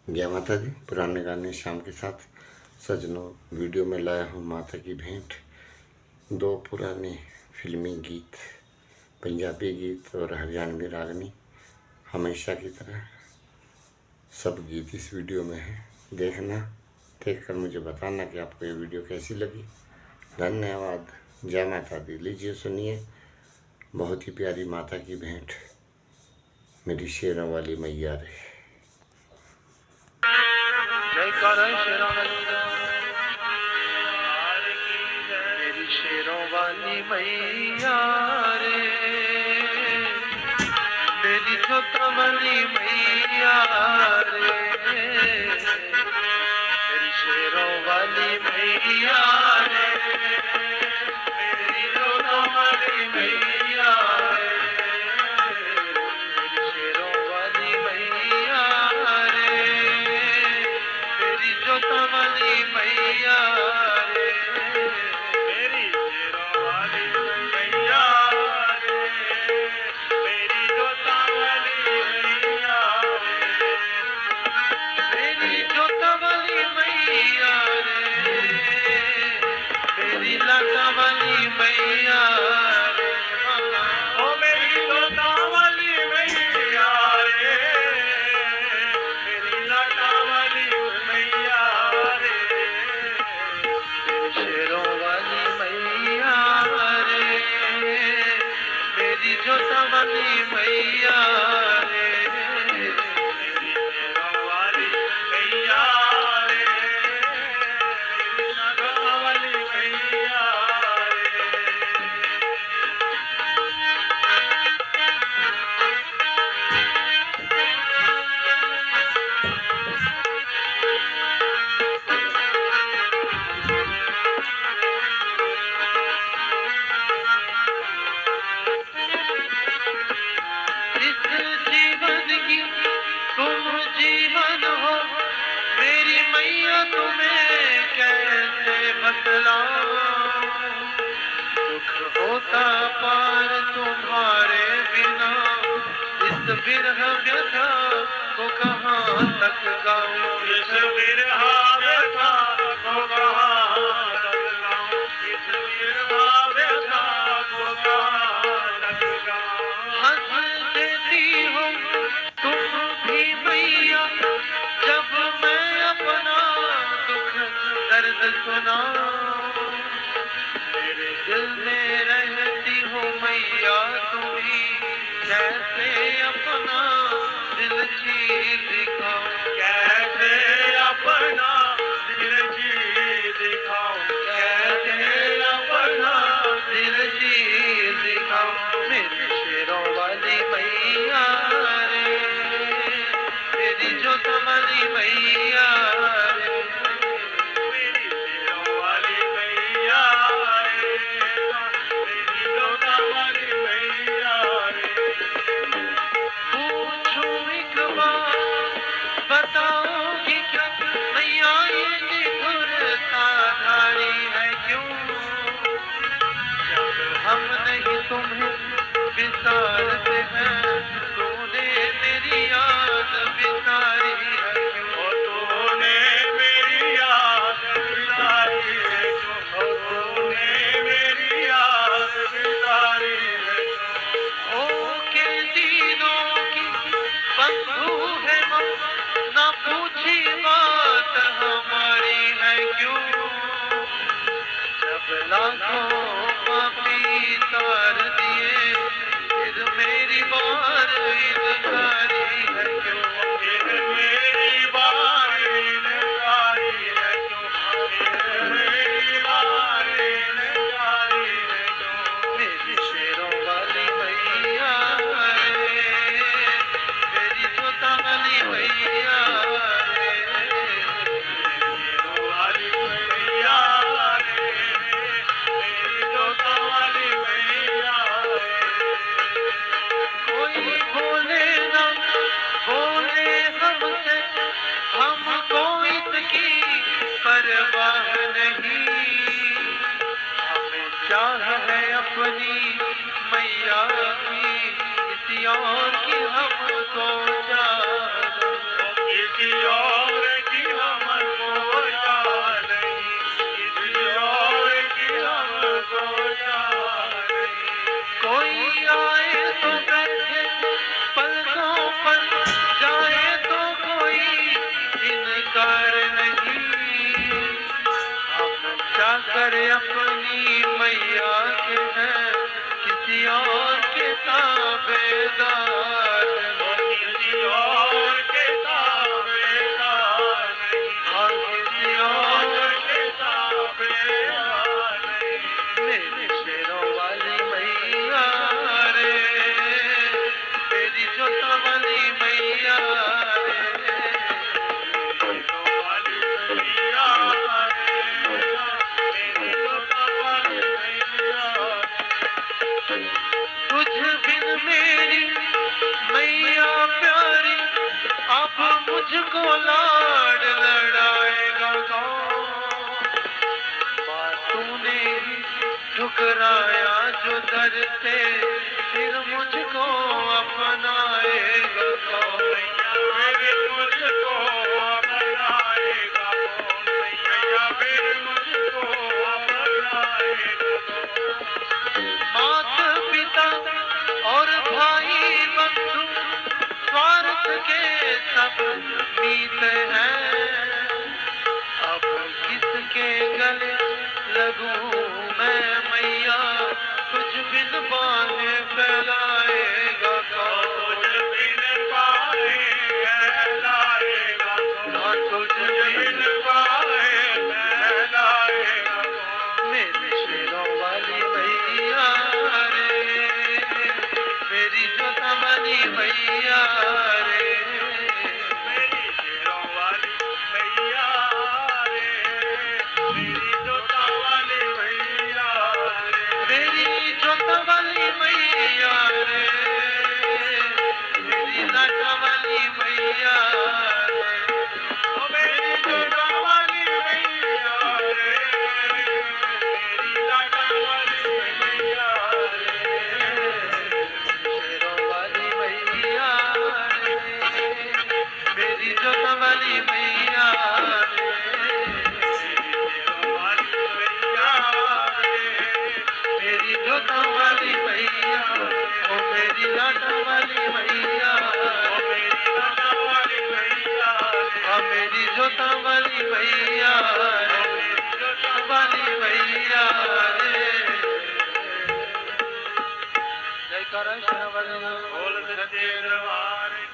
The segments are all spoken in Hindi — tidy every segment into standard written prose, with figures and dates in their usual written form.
जय माता दी। पुराने गाने शाम के साथ सजनों, वीडियो में लाया हूँ माता की भेंट। दो पुराने फिल्मी गीत, पंजाबी गीत और हरियाणवी रागनी। हमेशा की तरह सब गीत इस वीडियो में है। देखना, देखकर मुझे बताना कि आपको ये वीडियो कैसी लगी। धन्यवाद। जय माता दी। लीजिए सुनिए बहुत ही प्यारी माता की भेंट, मेरी शेरों वाली मैया रे। मेरी शेरों वाली मैया रे, मेरी जोता वाली मैया रे, मेरी शेरों वाली मैया रे, मेरी जोता वाली मैया रे, मेरी शेरों वाली मैया रे, मेरी जोता वाली मैया रे, मेरी शेरों वाली मैया रे, मेरी जोता वाली मैया रे, मेरी जोता वाली मैया रे, मेरी लाटा वाली मैया रे, ओ मेरी जोता वाली मैया रे, मेरी लाटा वाली मैया रे, मेरी शेरों वाली मैया रे, मेरी जोता वाली मैया रे, मेरी शेरों वाली मैया रे, मेरी लाटा वाली मैया रे। इस जीवन की तुम जीवन हो, मेरी मैया तुम्हें कैसे बतलाऊं, दुख होता पार तुम्हारे बिना, इस बिरह व्यथा को कहाँ तक गाऊं, इस बिरह व्यथा को कहाँ तक गाऊं, इस बिरह व्यथा को कहाँ तक गाऊं। हंस देती हो तुम भी मैया, जब मैं अपना दुख दर्द सुनाऊं, मेरे दिल में रहती हो मैया तुम्ही, कैसे अपना दिल चीर दिखाऊं, कैसे अपना दिल चीर दिखाऊं, कैसे अपना दिल चीर दिखाऊं। मेरी शेरों वाली मैया रे, मेरी जोता वाली मैया रे, मेरी शेरों वाली मैया रे, मेरी जोता वाली मैया रे। पूछूं एक बात, बताओगी क्या मैया ये निठुरता धारी है क्यों, जब हम नहीं तुम्हें विसारते हैं, तूने मेरी याद बिसारी है क्यों, तूने मेरी याद बिसारी है क्यों, तूने मेरी याद बिसारी है क्यों। ओ के दीनों की बंधु है हम, ना पूछी बात हमारी है क्यों, जब लाखों पापी तार दिए, फिर मेरी बार इनकारी है क्यों, फिर मेरी बार इनकारी है क्यों, फिर मेरी बार इनकारी है क्यों। मेरी शेरों वाली मैया रे, मेरी जोता वाली मैया रे, मेरी शेरों वाली मैया रे, मेरी जोता वाली मैया रे। कोई बोले ना मैया के हैं, किसी और के ताबेदार नहीं। किसी और के ताबेदार नहीं। हाँ, किसी और के ताबेदार नहीं। मेरे शेरों वाली मैया रे, मेरी जोता वाली मैया रे, शेरों वाली मैया रे, मेरी जोता वाली मैया रे। तुझ बिन मेरी मैया प्यारी, अब मुझको लाड लड़ाएगा कौन? माँ तूने ठुकराया जो दर से, फिर मुझको अपनाएगा कौन? फिर मुझको अपनाएगा कौन? मैया फिर मुझको अपनाएगा कौन? माता पिता और भाई बंधु स्वार्थ के सब मीत हैं, अब किसके गले लगूं मैं मैया, तुझ बिन बाहें फैलाएगा कौन? तुझ बिन बाहें फैलाएगा कौन? तुझ बिन बाहें फैलाएगा कौन? मेरी शेरों वाली मैया रे, मेरी जोता वाली मैया रे, मेरी शेरों वाली मैया रे, मेरी जोता वाली मैया रे, मेरी जोता वाली मैया रे, मेरी लाटा वाली मैया रे, ओ मेरी जोता वाली मैया रे, मेरी लाटा वाली मैया रे, शेरों वाली मैया रे, मेरी जोता वाली मैया रे, शेरों वाली मैया रे, मेरी जोता वाली मैया, ओ मेरी लाटा वाली मैया, ओ मेरी लाटा वाली मैया, हाँ मेरी जोता वाली मैया रे, मेरी जोता वाली मैया रे। जयकारा श्रवण बोल सच्चे दरबार की।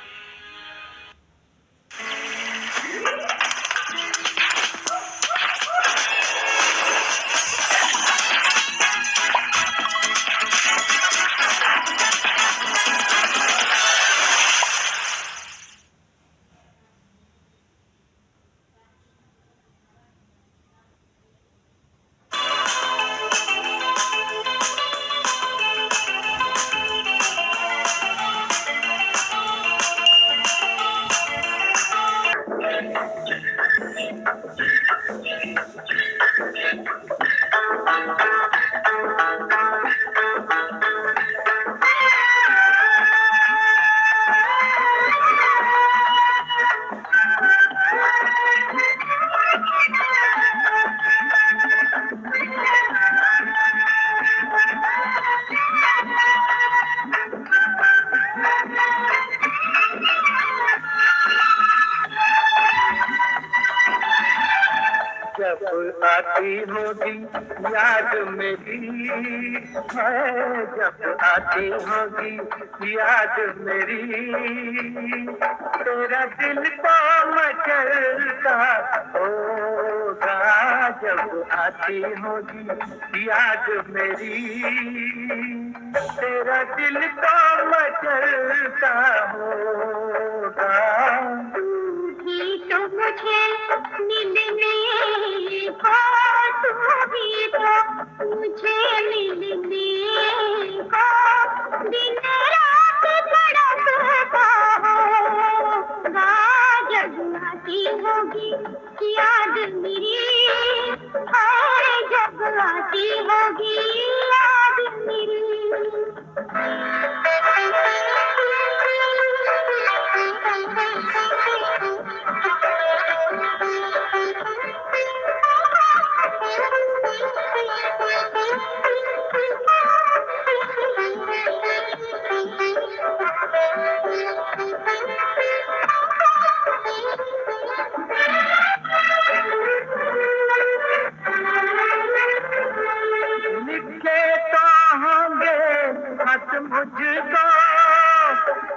जब आती होगी याद मेरी है, जब आती होगी याद मेरी, तेरा दिल तो मचलता होगा, जब आती होगी याद मेरी, तेरा दिल तो मचलता होगा। भी तो मुझे मिलने को, तू भी तो मुझे मिलने को, दिन रात तड़पता होगा, जब आती होगी याद मेरी, हाय जब आती होगी याद मेरी।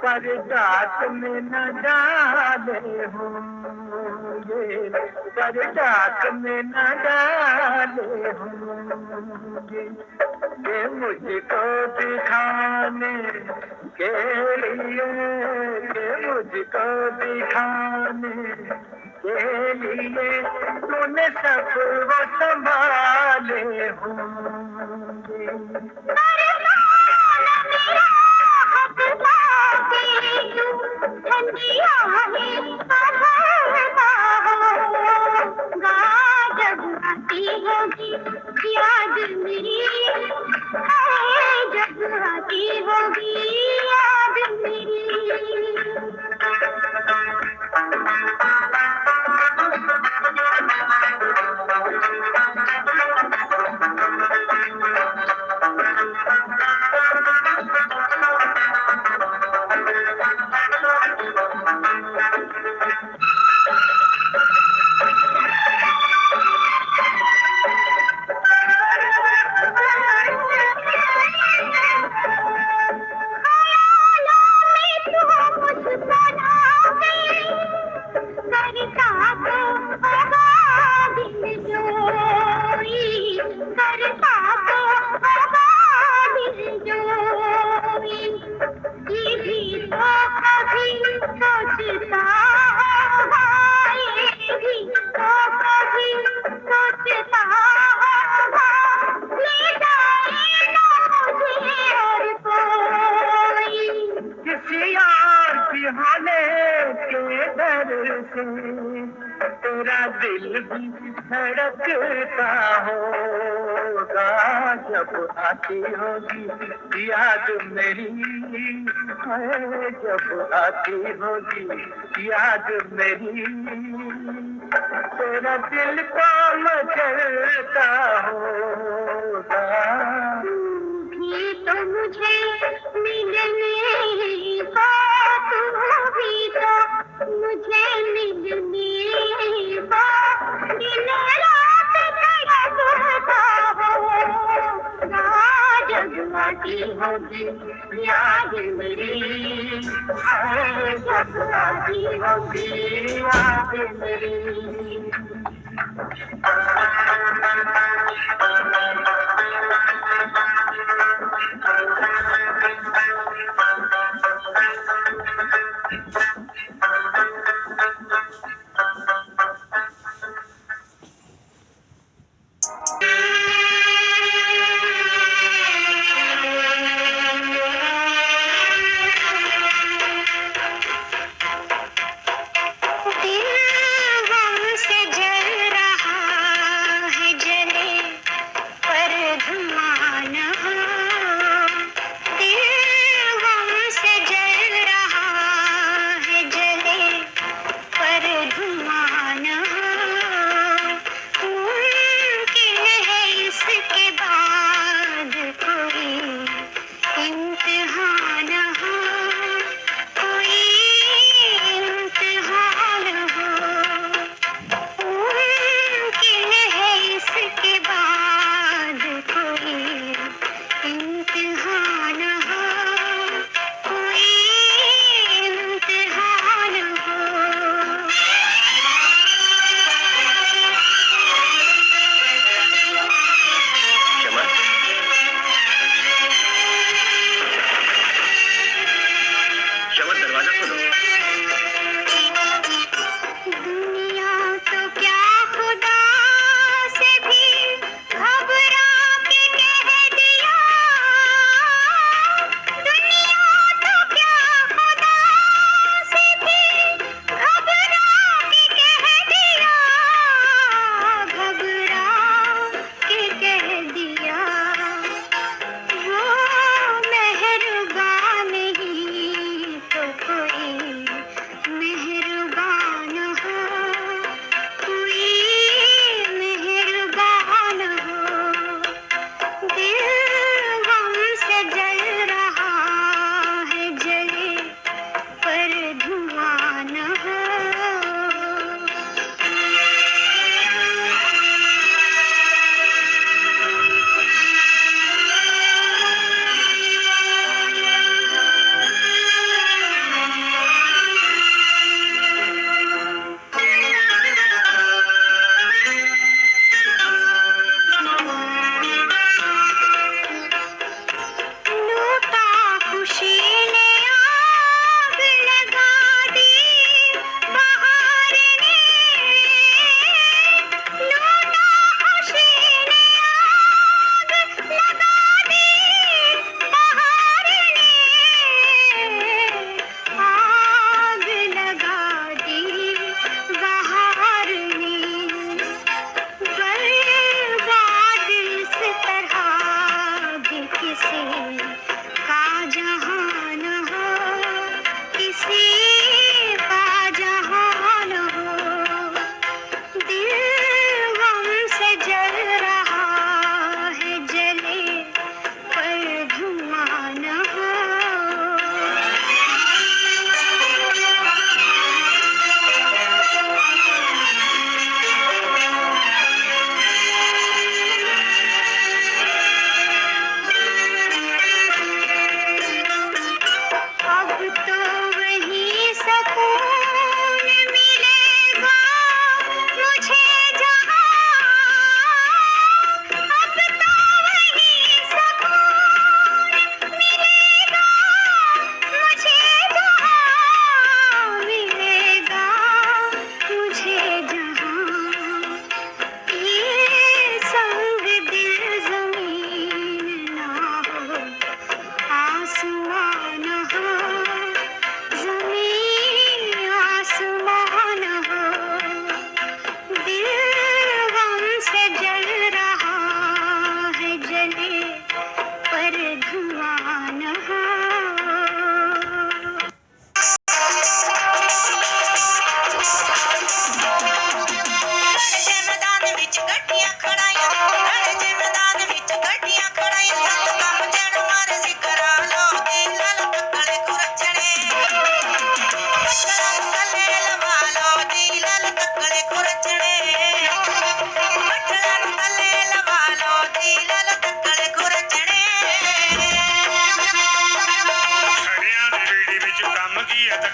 पर डाक में न डाले होंगे, पर डाक में न डाले होंगे, ये मुझको दिखाने के लिए, ये मुझको दिखाने के लिए तूने सब वो संभाले होंगे। याद मेरी जब आती होगी, याद मेरी। तेरा दिल भी धड़कता होगा जब आती होगी याद मेरी, जब आती होगी याद मेरी, तेरा दिल को मचलता होगा। भी तो मुझे मिलने को, तू भी तो मुझे मिलने को, दिन रात तड़पता होगा जब आती होगी याद मेरी, जब आती होगी याद मेरी। पर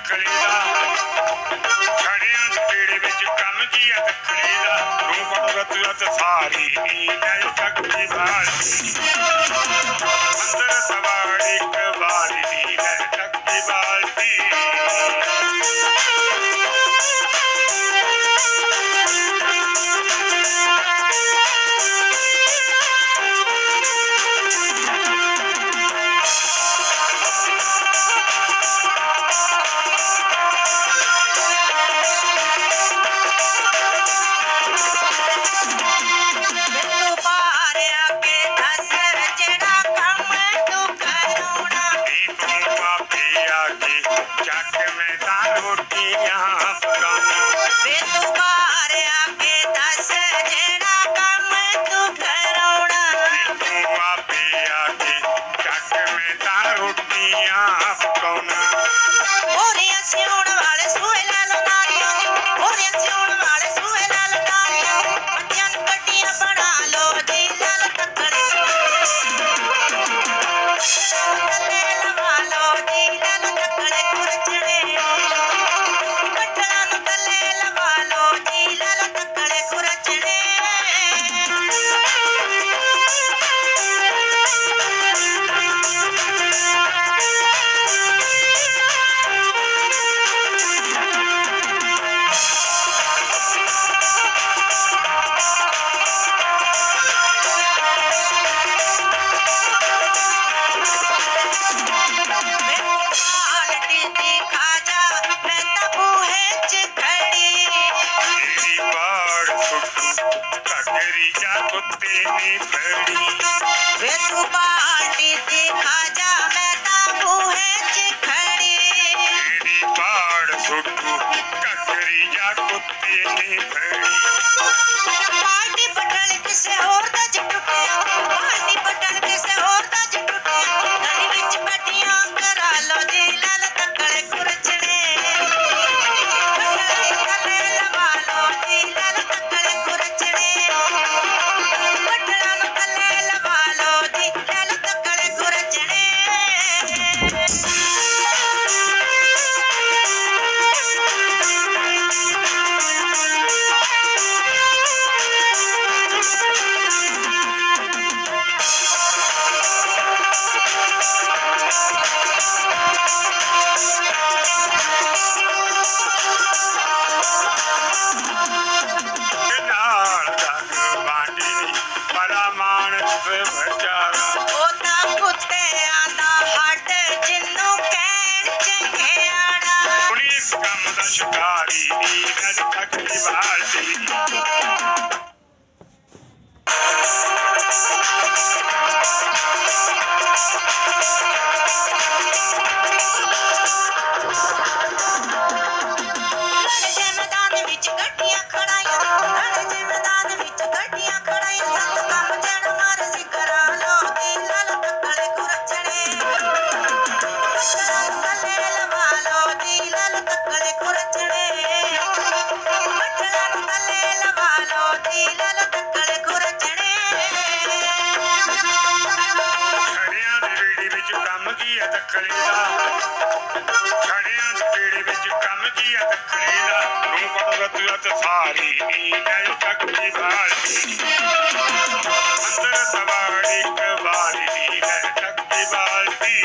ਤੱਕੜੀ ਦਾ ਛੜਿਆਂ ਦੇ ਪੀੜੇ ਵਿੱਚ ਕੰਮ ਕੀ ਆ ਤੱਕੜੀ ਦਾ ਤੂੰ ਕੋਲ ਰਤ ਸਾਰੀ ਨੀ ਲੈ ਤੱਕੜੀ ਬਾਲਟੀ ਅੰਦਰ ਸਵਾੜ ਇੱਕ ਵਾਰੀ ਨੀ ਲੈ ਤੱਕੜੀ ਬਾਲਟੀ ਸ਼ਿਕਾਰੀ ਨੀ ਲੈ ਤੱਕੜੀ ਬਾਲਟੀ ਸਾਰੀ ਨੀ ਲੈ ਤੱਕੜੀ ਬਾਲਟੀ ਅੰਦਰ ਸਵਾੜ ਇੱਕ ਵਾਰੀ ਨੀ ਲੈ ਤੱਕੜੀ ਬਾਲਟੀ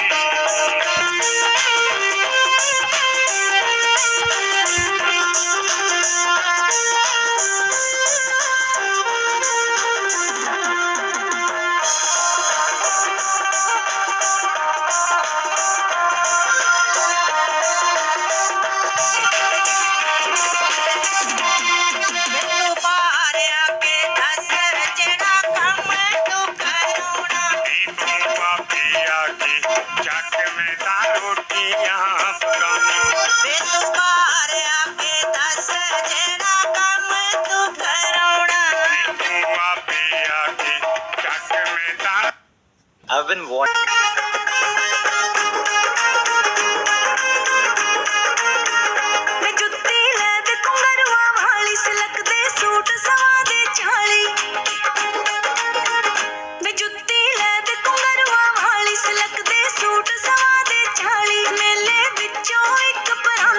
I've been wanting. ਮੈਂ ਜੁੱਤੀ ਲੈ ਦੇ ਕੁੰਗਰੂਆਂ ਵਾਲੀ ਸਿਲਕ ਦੇ ਸੂਟ ਸਵਾ ਦੇ 40 ਮੈਂ ਜੁੱਤੀ ਲੈ ਦੇ ਕੁੰਗਰੂਆਂ ਵਾਲੀ ਸਿਲਕ ਦੇ ਸੂਟ ਸਵਾ ਦੇ 40 ਮੇਲੇ ਵਿੱਚੋਂ ਇੱਕ ਪਰਾਂਦਾ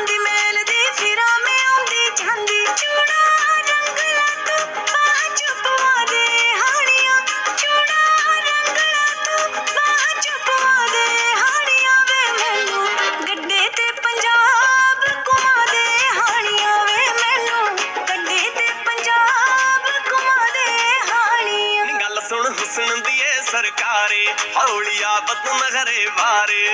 सरकारे हौलिया बत नखरे बारे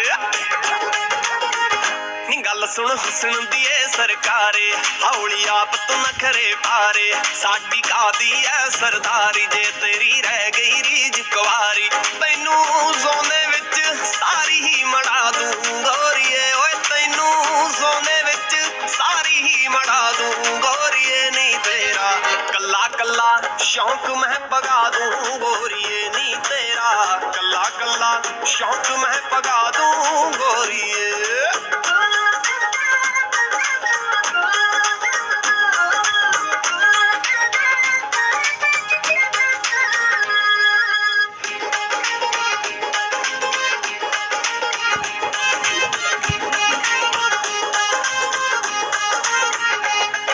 नी गल सुन हुसन दिए सरकारे हौलिया बत नखरे बारे साडी कादी है सरदारी जे तेरी रह गई रीज कुवारी तैनू सोने विच सारी ही मड़ा दूं गोरीए ओए तैनू सोने विच सारी ही मड़ा दूं गोरीए नी तेरा कल्ला कल्ला शौक मैं पगा दूं गोरीए नी तेरा कल्ला कल्ला शौक मैं पगा दूं गोरीए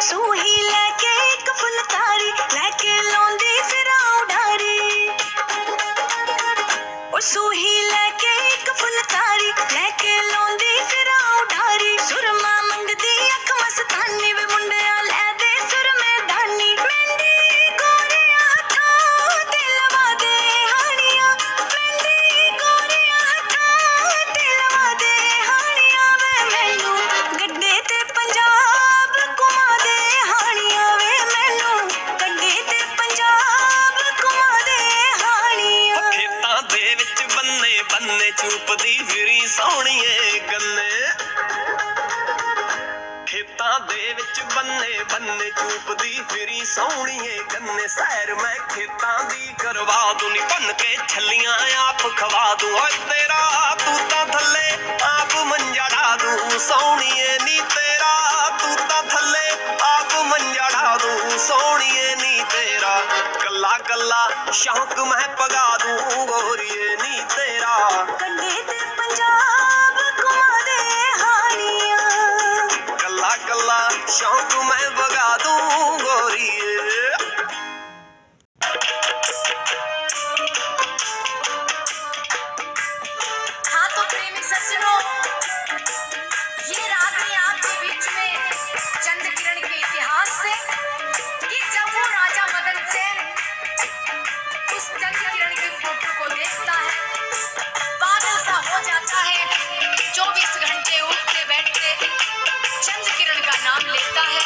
सूही लेके एक फुलकारी लेके लौंदी फिरा उडारी ओ सूही लेके एक फुलकारी लेके लौंदी फिरा उडारी सुरमा मंगदी अख मस्तानी वे मुंडिया ले दे सुर में दानी मेहंदी गोरिया हथां ते लवा दे हानिया मेहंदी गोरिया हथां ते लवा दे हानिया वे मैनू गड्डे ते पंजाब घुमा दे हानिया वे मैनू गड्डे ते पंजाब घुमा दे हानिया खेतां दे विच बन्ने बन्ने चूपदी फिरी सोहणीए गन्ने खेतां दे विच बन्ने बन्ने चूपदी फिरी सोहणीए गन्ने सैर मैं खेतां दी करवा दूं नी भन के छल्लियां आप खवा दूं ओए तेरा तू तां थल्ले आप मंजा ढा दूं सोहणीए नी तेरा तू तां थल्ले आप मंजा ढा दूं सोहणीए नी तेरा कल्ला कल्ला शौक मैं पगा दूं गोरीए नी तेरा गड्डे ते पंजाब घुमा दे हानिया कल्ला कल्ला शौक मैं पगा दूं गोरीए हाँ तो प्रेमी सज्जनों, ये रागनी आपके बीच में चंद किरण के इतिहास से कि जब वो राजा मदन सेन उस चंद किरण की फोटो को देखता है पागल सा हो जाता है 24 घंटे उठते बैठते चंद किरण का नाम लेता है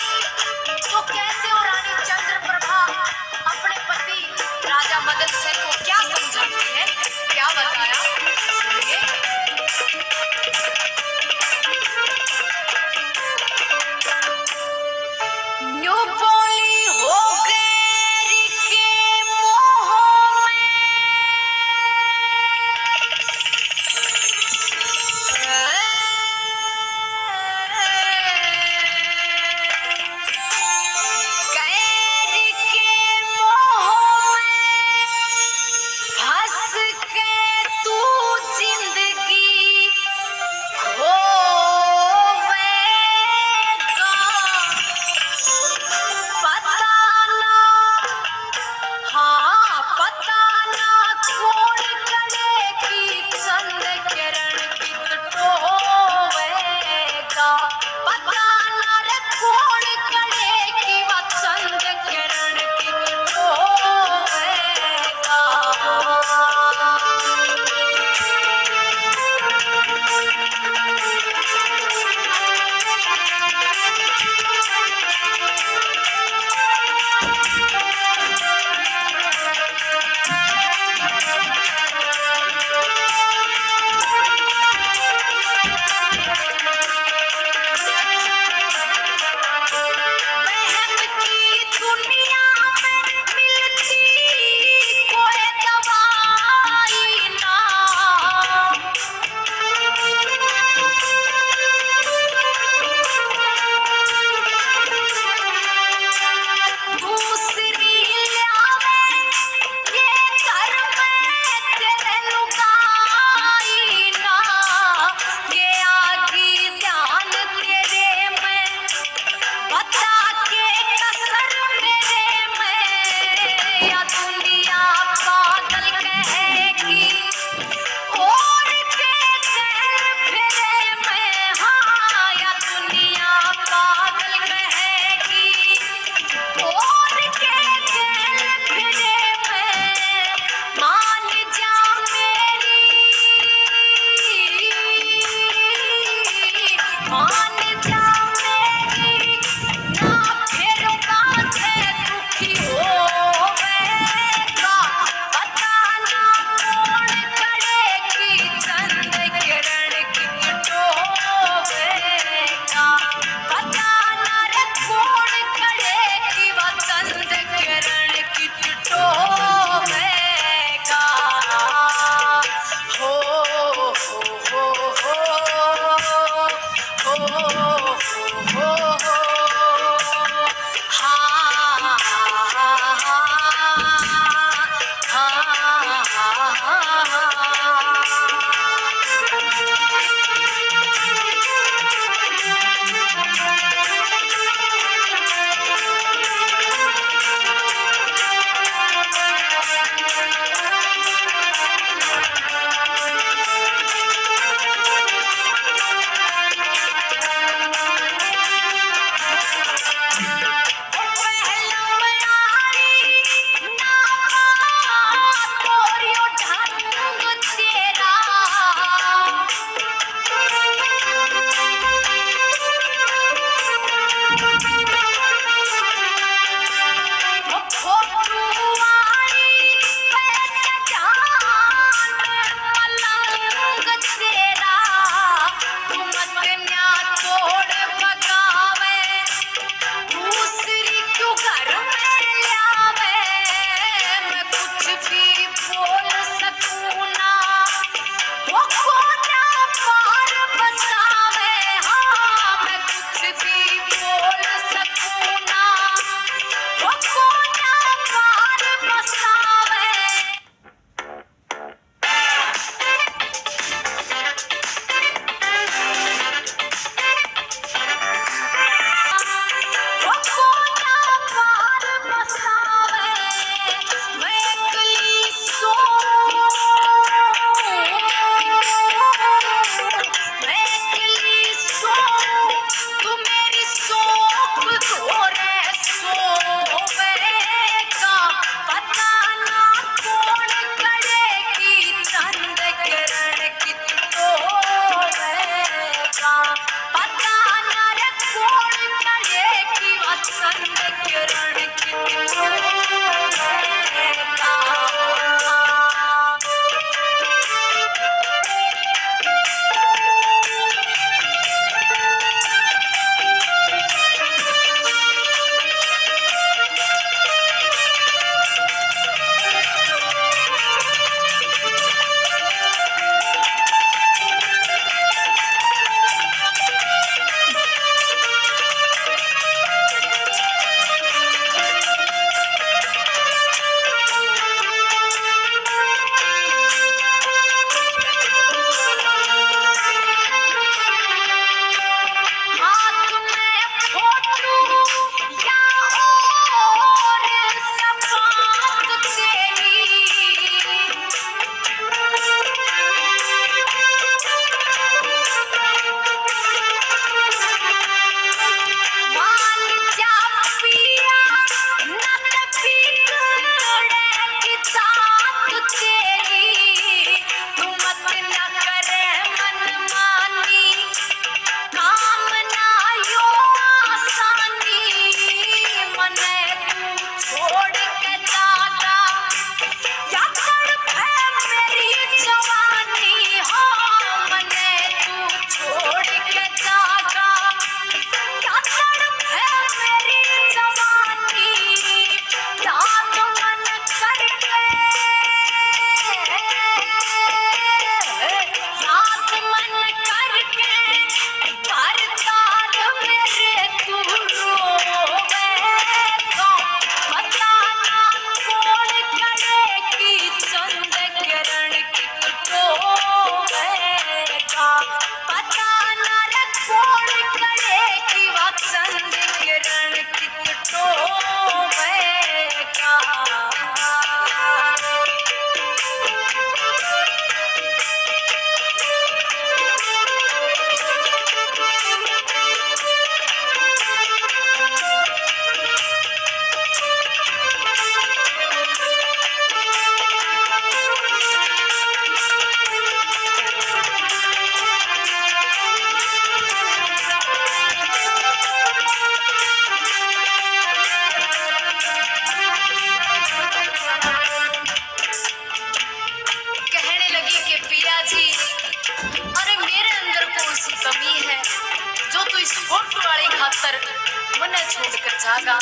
छोड़ कर जागा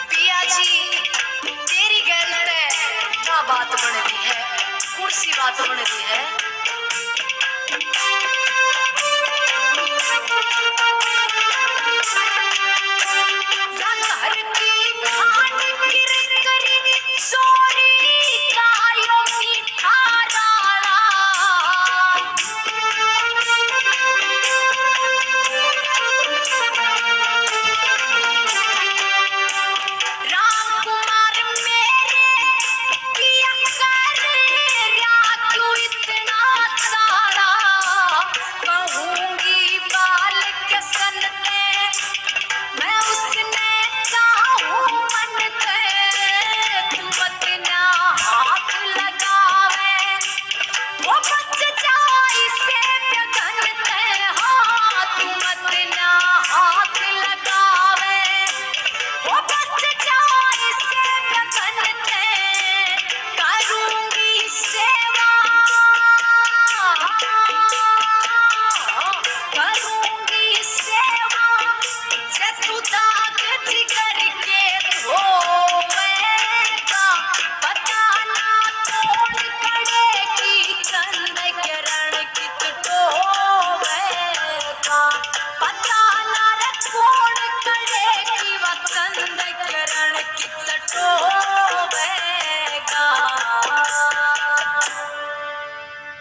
पिया जी तेरी गैल रे क्या बात बन रही है कुर्सी बात बन रही है